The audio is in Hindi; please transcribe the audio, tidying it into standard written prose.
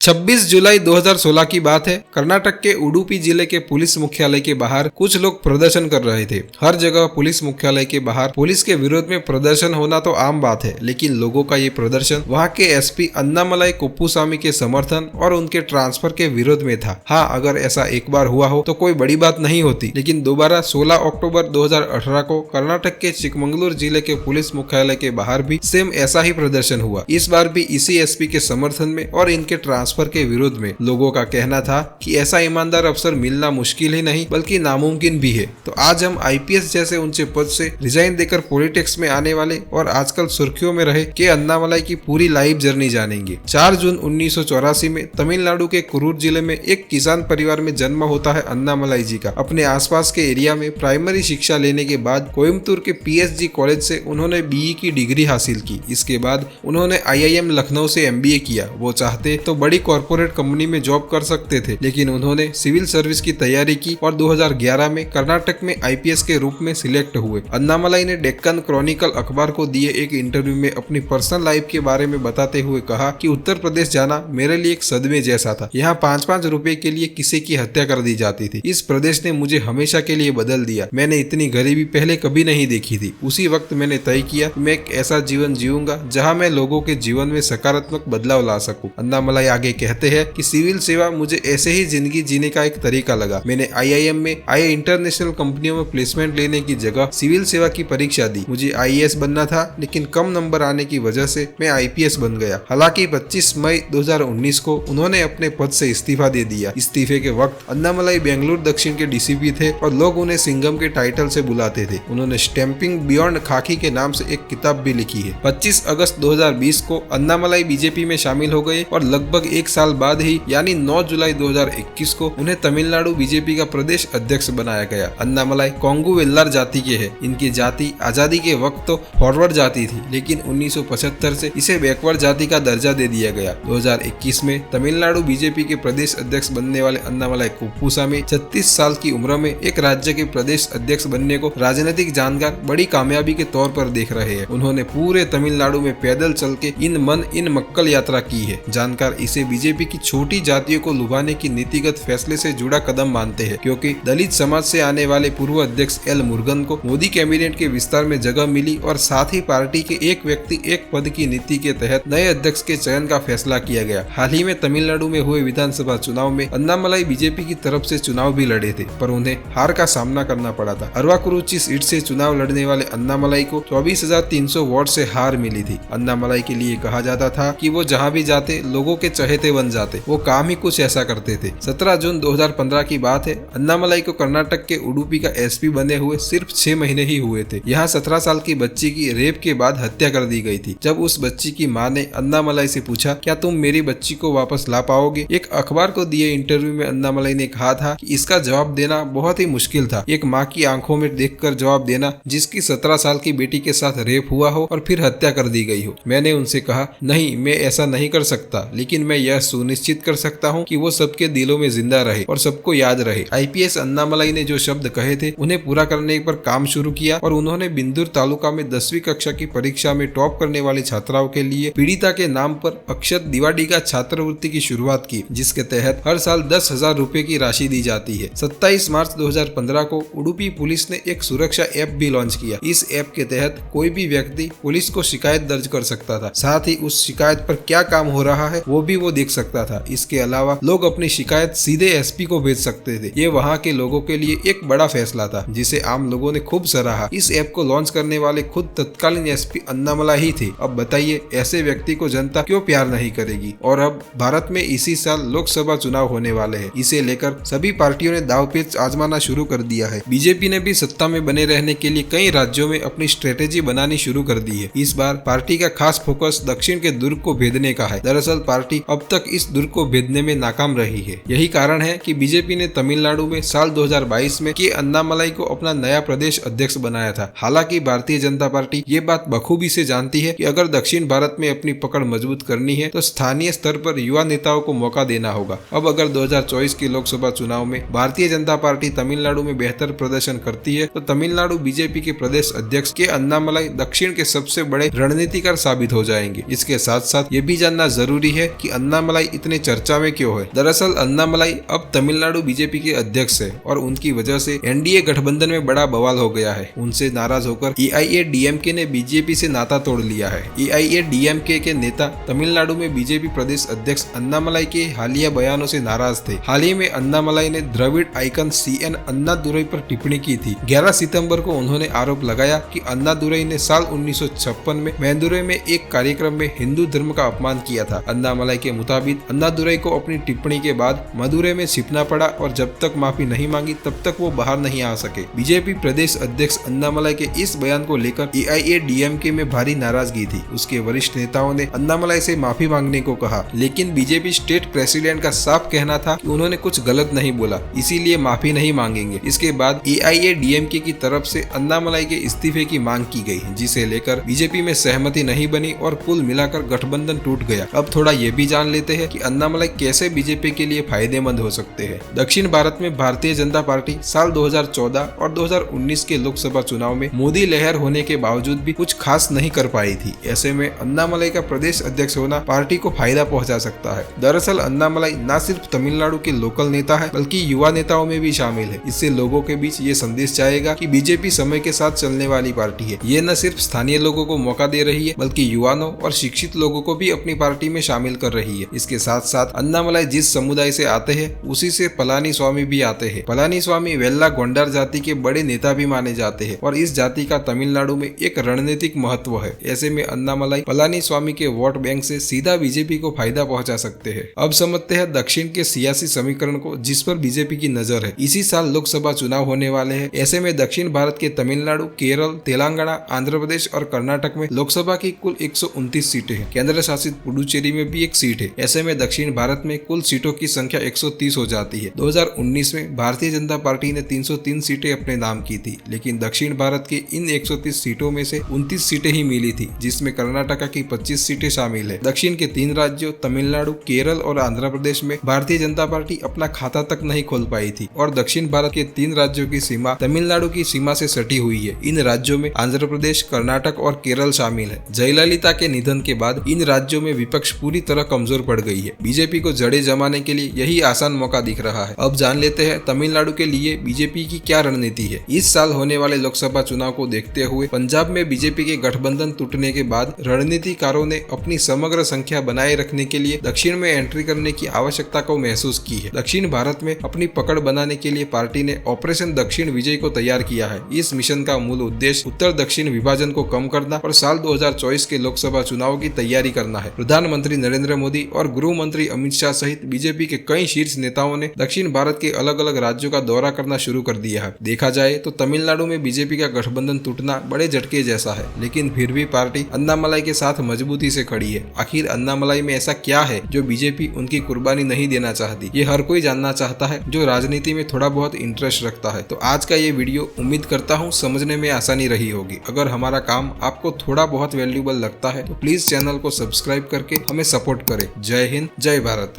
26 जुलाई 2016 की बात है। कर्नाटक के उडुपी जिले के पुलिस मुख्यालय के बाहर कुछ लोग प्रदर्शन कर रहे थे। हर जगह पुलिस मुख्यालय के बाहर पुलिस के विरोध में प्रदर्शन होना तो आम बात है, लेकिन लोगों का ये प्रदर्शन वहां के एसपी अन्नामलाई कुप्पुस्वामी के समर्थन और उनके ट्रांसफर के विरोध में था। हाँ, अगर ऐसा एक बार हुआ हो तो कोई बड़ी बात नहीं होती, लेकिन दोबारा 16 अक्टूबर 2018 को कर्नाटक के चिकमंगलुरु जिले के पुलिस मुख्यालय के बाहर भी सेम ऐसा ही प्रदर्शन हुआ। इस बार भी इसी एसपी के समर्थन में और इनके ट्रांसफर के विरोध में। लोगों का कहना था कि ऐसा ईमानदार अफसर मिलना मुश्किल ही नहीं बल्कि नामुमकिन भी है। तो आज हम आईपीएस जैसे ऊंचे पद से रिजाइन देकर पॉलिटिक्स में आने वाले और आजकल सुर्खियों में रहे के अन्नामलाई की पूरी लाइफ जर्नी जानेंगे। 4 जून 1984 में तमिलनाडु के कुरूर जिले में एक किसान परिवार में जन्म होता है अन्नामलाई जी का। अपने आसपास के एरिया में प्राइमरी शिक्षा लेने के बाद कोयम्बतूर के पीएसजी कॉलेज से उन्होंने बीई की डिग्री हासिल की। इसके बाद उन्होंने आईआईएम लखनऊ से एमबीए किया। वो चाहते तो बड़ी कॉर्पोरेट कंपनी में जॉब कर सकते थे, लेकिन उन्होंने सिविल सर्विस की तैयारी की और 2011 में कर्नाटक में आईपीएस के रूप में सिलेक्ट हुए। अन्नामलाई ने डेक्कन क्रॉनिकल अखबार को दिए एक इंटरव्यू में अपनी पर्सनल लाइफ के बारे में बताते हुए कहा कि उत्तर प्रदेश जाना मेरे लिए एक सदमे जैसा था। यहाँ 5-5 रुपए के लिए किसी की हत्या कर दी जाती थी। इस प्रदेश ने मुझे हमेशा के लिए बदल दिया। मैंने इतनी गरीबी पहले कभी नहीं देखी थी। उसी वक्त मैंने तय किया मैं एक ऐसा जीवन जीऊंगा जहाँ मैं लोगों के जीवन में सकारात्मक बदलाव ला सकूं। अन्नामलाई आगे कहते हैं कि सिविल सेवा मुझे ऐसे ही जिंदगी जीने का एक तरीका लगा। मैंने आईआईएम में इंटरनेशनल कंपनियों में प्लेसमेंट लेने की जगह सिविल सेवा की परीक्षा दी। मुझे आईएएस बनना था, लेकिन कम नंबर आने की वजह से मैं आईपीएस बन गया। हालांकि 25 मई 2019 को उन्होंने अपने पद से इस्तीफा दे दिया। इस्तीफे के वक्त अन्नामलाई बेंगलुरु दक्षिण के डीसीपी थे और लोग उन्हें सिंघम के टाइटल से बुलाते थे। उन्होंने स्टैंपिंग बियॉन्ड खाकी के नाम से एक किताब भी लिखी है। 25 अगस्त 2020 को अन्नामलाई बीजेपी में शामिल हो गए और लगभग एक साल बाद ही यानी 9 जुलाई 2021 को उन्हें तमिलनाडु बीजेपी का प्रदेश अध्यक्ष बनाया गया। अन्नामलाई कोंगू वेल्लार जाति के हैं। इनकी जाति आजादी के वक्त तो फॉरवर्ड जाति थी, लेकिन 1975 से इसे बैकवर्ड जाति का दर्जा दे दिया गया। 2021 में तमिलनाडु बीजेपी के प्रदेश अध्यक्ष बनने वाले अन्नामलाई कुप्पुस्वामी 36 साल की उम्र में एक राज्य के प्रदेश अध्यक्ष बनने को राजनीतिक जानकार बड़ी कामयाबी के तौर पर देख रहे हैं। उन्होंने पूरे तमिलनाडु में पैदल चल के इन मक्कल यात्रा की है। जानकार इसे बीजेपी की छोटी जातियों को लुभाने की नीतिगत फैसले से जुड़ा कदम मानते हैं, क्योंकि दलित समाज से आने वाले पूर्व अध्यक्ष एल मुरुगन को मोदी कैबिनेट के विस्तार में जगह मिली और साथ ही पार्टी के एक व्यक्ति एक पद की नीति के तहत नए अध्यक्ष के चयन का फैसला किया गया। हाल ही में तमिलनाडु में हुए विधानसभा चुनाव में अन्नामलाई बीजेपी की तरफ से चुनाव भी लड़े थे, पर उन्हें हार का सामना करना पड़ा था। अरवाकुरुची सीट से चुनाव लड़ने वाले अन्नामलाई को 24,300 वोट से हार मिली थी। अन्नामलाई के लिए कहा जाता था कि वो जहाँ भी जाते लोगों के चहेते बन जाते। वो काम ही कुछ ऐसा करते थे। 17 जून 2015 की बात है। अन्नामलाई को कर्नाटक के उडुपी का एसपी बने हुए सिर्फ 6 महीने ही हुए थे। यहाँ 17 साल की बच्ची की रेप के बाद हत्या कर दी गई थी। जब उस बच्ची की मां ने अन्नामलाई से पूछा, क्या तुम मेरी बच्ची को वापस ला पाओगे? एक अखबार को दिए इंटरव्यू में अन्नामलाई ने कहा था कि इसका जवाब देना बहुत ही मुश्किल था। एक माँ की आंखों में देखकर जवाब देना जिसकी 17 साल की बेटी के साथ रेप हुआ हो और फिर हत्या कर दी गई हो। मैंने उनसे कहा, नहीं, मैं ऐसा नहीं कर सकता, लेकिन मैं यह सुनिश्चित कर सकता हूँ कि वो सबके दिलों में जिंदा रहे और सबको याद रहे। आईपीएस अन्नामलाई ने जो शब्द कहे थे उन्हें पूरा करने पर काम शुरू किया और उन्होंने बिंदुर तालुका में 10वीं कक्षा की परीक्षा में टॉप करने वाली छात्राओं के लिए पीड़िता के नाम पर अक्षत दिवाडिगा छात्रवृत्ति की शुरुआत की, जिसके तहत हर साल 10,000 रुपए की राशि दी जाती है। 27 मार्च 2015 को उडुपी पुलिस ने एक सुरक्षा ऐप भी लॉन्च किया। इस ऐप के तहत कोई भी व्यक्ति पुलिस को शिकायत दर्ज कर सकता था। साथ ही उस शिकायत पर क्या काम हो रहा है वो भी वो देख सकता था। इसके अलावा लोग अपनी शिकायत सीधे एसपी को भेज सकते थे। ये वहाँ के लोगों के लिए एक बड़ा फैसला था, जिसे आम लोगों ने खूब सराहा। इस ऐप को लॉन्च करने वाले खुद तत्कालीन एसपी अन्नामलाई ही थे। अब बताइए, ऐसे व्यक्ति को जनता क्यों प्यार नहीं करेगी? और अब भारत में इसी साल लोकसभा चुनाव होने वाले हैं। इसे लेकर सभी पार्टियों ने दांवपेच आजमाना शुरू कर दिया है। बीजेपी ने भी सत्ता में बने रहने के लिए कई राज्यों में अपनी स्ट्रेटेजी बनानी शुरू कर दी है। इस बार पार्टी का खास फोकस दक्षिण के दुर्ग को भेदने का है। दरअसल पार्टी अब तक इस दुर्ग को भेदने में नाकाम रही है। यही कारण है कि बीजेपी ने तमिलनाडु में साल 2022 में के अन्नामलाई को अपना नया प्रदेश अध्यक्ष बनाया था। हालांकि भारतीय जनता पार्टी ये बात बखूबी से जानती है कि अगर दक्षिण भारत में अपनी पकड़ मजबूत करनी है तो स्थानीय स्तर पर युवा नेताओं को मौका देना होगा। अब अगर 2024 के लोकसभा चुनाव में भारतीय जनता पार्टी तमिलनाडु में बेहतर प्रदर्शन करती है तो तमिलनाडु बीजेपी के प्रदेश अध्यक्ष के अन्नामलाई दक्षिण के सबसे बड़े रणनीतिकार साबित हो जाएंगे। इसके साथ साथ ये भी जानना जरूरी है कि अन्नामलाई इतने चर्चा में क्यों है। दरअसल अन्नामलाई अब तमिलनाडु बीजेपी के अध्यक्ष है और उनकी वजह से एनडीए गठबंधन में बड़ा बवाल हो गया है। उनसे नाराज होकर एआईएडीएमके ने बीजेपी से नाता तोड़ लिया है। एआईएडीएमके के नेता तमिलनाडु में बीजेपी प्रदेश अध्यक्ष अन्नामलाई के हालिया बयानों से नाराज थे। हाल ही में अन्नामलाई ने द्रविड़ आइकन सीएन अन्नादुरई पर टिप्पणी की थी। 11 सितंबर को उन्होंने आरोप लगाया कि अन्नादुरई ने साल 1956 में मैदुरई में एक कार्यक्रम में हिंदू धर्म का अपमान किया था। अन्नामलाई के मुताबिक अन्नादुरई को अपनी टिप्पणी के बाद मदुरई में छिपना पड़ा और जब तक माफी नहीं मांगी तब तक वो बाहर नहीं आ सके। बीजेपी प्रदेश अध्यक्ष अन्नामलाई के इस बयान को लेकर एआईएडीएमके में भारी नाराजगी थी। उसके वरिष्ठ नेताओं ने अन्नामलाई से माफी मांगने को कहा, लेकिन बीजेपी स्टेट प्रेसिडेंट का साफ कहना था कि उन्होंने कुछ गलत नहीं बोला, इसीलिए माफी नहीं मांगेंगे। इसके बाद एआईएडीएमके की तरफ से अन्नामलाई के इस्तीफे की मांग की गई, जिसे लेकर बीजेपी में सहमति नहीं बनी और कुल मिलाकर गठबंधन टूट गया। अब थोड़ा ये भी जान लेते हैं कि अन्नामलाई कैसे बीजेपी के लिए फायदेमंद हो सकते हैं। दक्षिण भारत में भारतीय जनता पार्टी साल 2014 और 2019 के लोकसभा चुनाव में मोदी लहर होने के बावजूद भी कुछ खास नहीं कर पाई थी। ऐसे में अन्नामलाई का प्रदेश अध्यक्ष होना पार्टी को फायदा पहुंचा सकता है। दरअसल अन्नामलाई न सिर्फ तमिलनाडु के लोकल नेता है बल्कि युवा नेताओं में भी शामिल है। इससे लोगों के बीच ये संदेश जाएगा कि बीजेपी समय के साथ चलने वाली पार्टी है। ये न सिर्फ स्थानीय लोगों को मौका दे रही है बल्कि युवाओं और शिक्षित लोगों को भी अपनी पार्टी में शामिल कर रही है। इसके साथ साथ अन्नामलाई जिस समुदाय से आते हैं उसी से पलानी स्वामी भी आते हैं। पलानी स्वामी वेल्ला गोंडार जाति के बड़े नेता भी माने जाते हैं और इस जाति का तमिलनाडु में एक रणनीतिक महत्व है। ऐसे में अन्नामलाई पलानी स्वामी के वोट बैंक से सीधा बीजेपी को फायदा पहुंचा सकते हैं। अब समझते हैं दक्षिण के सियासी समीकरण को जिस पर बीजेपी की नजर है। इसी साल लोकसभा चुनाव होने वाले हैं। ऐसे में दक्षिण भारत के तमिलनाडु, केरल, तेलंगाना, आंध्र प्रदेश और कर्नाटक में लोकसभा की कुल 129 सीटें हैं। केंद्र शासित पुडुचेरी में भी एक सीट है। ऐसे में दक्षिण भारत में कुल सीटों की संख्या 130 हो जाती है। 2019 में भारतीय जनता पार्टी ने 303 सीटें अपने नाम की थी, लेकिन दक्षिण भारत के इन 130 सीटों में से 29 सीटें ही मिली थी, जिसमें कर्नाटक की 25 सीटें शामिल है। दक्षिण के 3 राज्यों तमिलनाडु, केरल और आंध्र प्रदेश में भारतीय जनता पार्टी अपना खाता तक नहीं खोल पाई थी और दक्षिण भारत के 3 राज्यों की सीमा तमिलनाडु की सीमा से सटी हुई है। इन राज्यों में आंध्र प्रदेश, कर्नाटक और केरल शामिल है। जयललिता के निधन के बाद इन राज्यों में विपक्ष पूरी तरह कमजोर पड़ गई है। बीजेपी को जड़ें जमाने के लिए यही आसान मौका दिख रहा है। अब जान लेते हैं तमिलनाडु के लिए बीजेपी की क्या रणनीति है। इस साल होने वाले लोकसभा चुनाव को देखते हुए पंजाब में बीजेपी के गठबंधन टूटने के बाद रणनीतिकारों ने अपनी समग्र संख्या बनाए रखने के लिए दक्षिण में एंट्री करने की आवश्यकता को महसूस की है। दक्षिण भारत में अपनी पकड़ बनाने के लिए पार्टी ने ऑपरेशन दक्षिण विजय को तैयार किया है। इस मिशन का मूल उद्देश्य उत्तर दक्षिण विभाजन को कम करना और साल 2024 के लोकसभा चुनाव की तैयारी करना है। प्रधानमंत्री नरेंद्र मोदी और गृह मंत्री अमित शाह सहित बीजेपी के कई शीर्ष नेताओं ने दक्षिण भारत के अलग अलग राज्यों का दौरा करना शुरू कर दिया है। देखा जाए तो तमिलनाडु में बीजेपी का गठबंधन टूटना बड़े झटके जैसा है, लेकिन फिर भी पार्टी अन्नामलाई के साथ मजबूती से खड़ी है। आखिर अन्नामलाई में ऐसा क्या है जो बीजेपी उनकी कुर्बानी नहीं देना चाहती? ये हर कोई जानना चाहता है जो राजनीति में थोड़ा बहुत इंटरेस्ट रखता है। तो आज का ये वीडियो उम्मीद करता हूँ समझने में आसानी रही होगी। अगर हमारा काम आपको थोड़ा बहुत वैल्यूएबल लगता है तो प्लीज चैनल को सब्सक्राइब करके हमें सपोर्ट करें। जय हिंद, जय भारत।